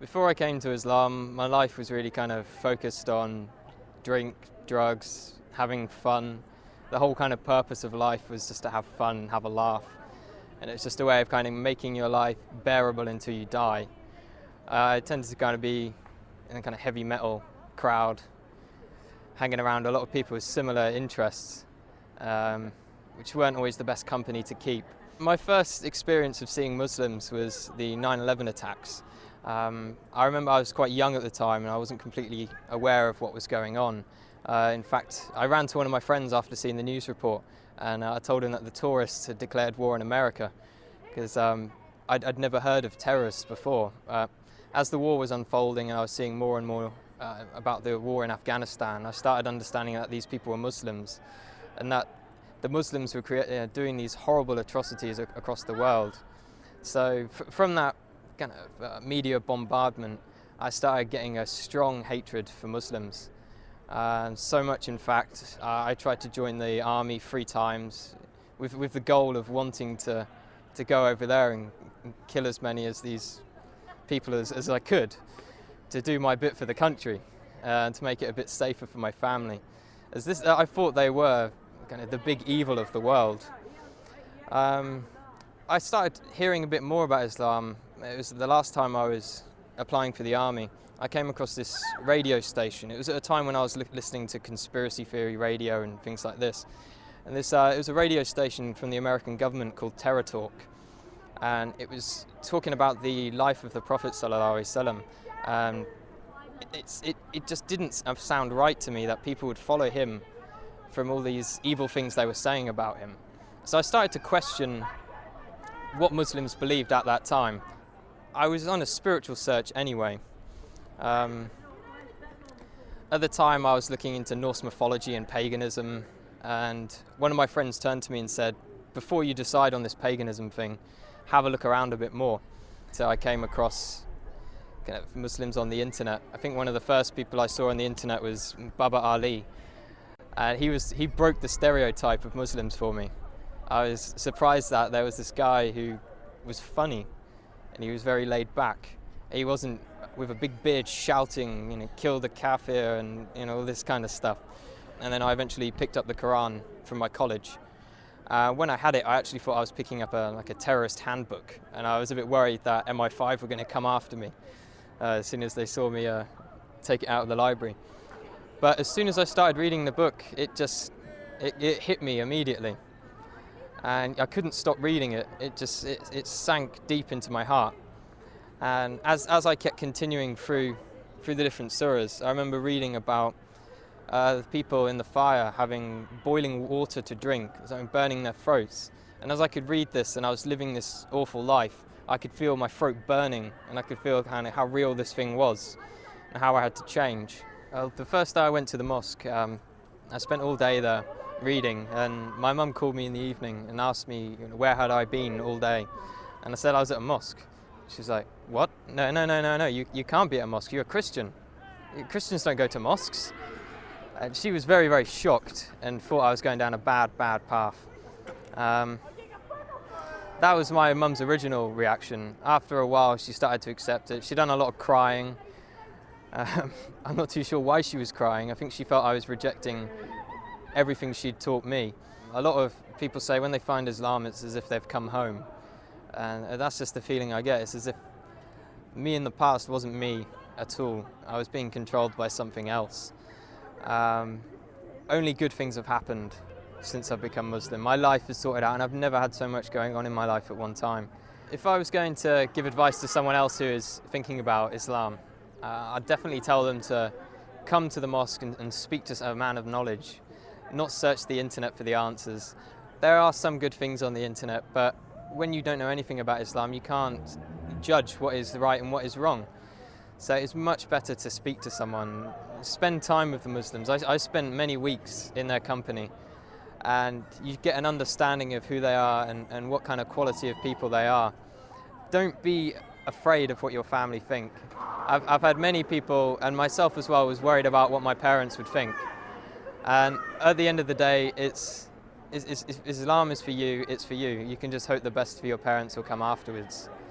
Before I came to Islam, my life was really kind of focused on drink, drugs, having fun. The whole kind of purpose of life was just to have fun, have a laugh. And it's just a way of kind of making your life bearable until you die. I tended to kind of be in a kind of heavy metal crowd, hanging around a lot of people with similar interests, which weren't always the best company to keep. My first experience of seeing Muslims was the 9/11 attacks. I remember I was quite young at the time and I wasn't completely aware of what was going on. In fact, I ran to one of my friends after seeing the news report and I told him that the tourists had declared war on America because I'd never heard of terrorists before. As the war was unfolding and I was seeing more and more about the war in Afghanistan, I started understanding that these people were Muslims and that the Muslims were doing these horrible atrocities across the world. So from that kind of media bombardment, I started getting a strong hatred for Muslims. So much, in fact, I tried to join the army 3 times with the goal of wanting to go over there and kill as many of these people as I could, to do my bit for the country and to make it a bit safer for my family. I thought they were kind of the big evil of the world. I started hearing a bit more about Islam. It was the last time I was applying for the army. I came across this radio station. It was at a time when I was listening to conspiracy theory radio and things like this. And it was a radio station from the American government called Terror Talk. And it was talking about the life of the Prophet ﷺ. And it just didn't sound right to me that people would follow him from all these evil things they were saying about him. So I started to question what Muslims believed at that time. I was on a spiritual search anyway. At the time I was looking into Norse mythology and paganism, and one of my friends turned to me and said, before you decide on this paganism thing, have a look around a bit more. So I came across kind of Muslims on the internet. I think one of the first people I saw on the internet was Baba Ali. And he broke the stereotype of Muslims for me. I was surprised that there was this guy who was funny and he was very laid back. He wasn't with a big beard shouting, kill the kafir and all this kind of stuff. And then I eventually picked up the Quran from my college. When I had it, I actually thought I was picking up a terrorist handbook, and I was a bit worried that MI5 were going to come after me as soon as they saw me take it out of the library. But as soon as I started reading the book, it hit me immediately. And I couldn't stop reading it. It sank deep into my heart. And as I kept continuing through the different surahs, I remember reading about the people in the fire having boiling water to drink, burning their throats. And as I could read this and I was living this awful life, I could feel my throat burning and I could feel kind of how real this thing was and how I had to change. The first day I went to the mosque, I spent all day there reading, and my mum called me in the evening and asked me where had I been all day, and I said I was at a mosque. She's like, what? No, you can't be at a mosque, you're a Christian. Christians don't go to mosques. And she was very, very shocked and thought I was going down a bad path. That was my mum's original reaction. After a while she started to accept it. She'd done a lot of crying. I'm not too sure why she was crying. I think she felt I was rejecting everything she'd taught me. A lot of people say when they find Islam, it's as if they've come home. And that's just the feeling I get. It's as if me in the past wasn't me at all. I was being controlled by something else. Only good things have happened since I've become Muslim. My life is sorted out and I've never had so much going on in my life at one time. If I was going to give advice to someone else who is thinking about Islam, I'd definitely tell them to come to the mosque and speak to a man of knowledge, not search the internet for the answers. There are some good things on the internet, but when you don't know anything about Islam, you can't judge what is right and what is wrong. So it's much better to speak to someone, spend time with the Muslims. I spent many weeks in their company, and you get an understanding of who they are and what kind of quality of people they are. Don't be afraid of what your family think. I've had many people, and myself as well, was worried about what my parents would think. And at the end of the day, Islam is for you, it's for you. You can just hope the best for your parents will come afterwards.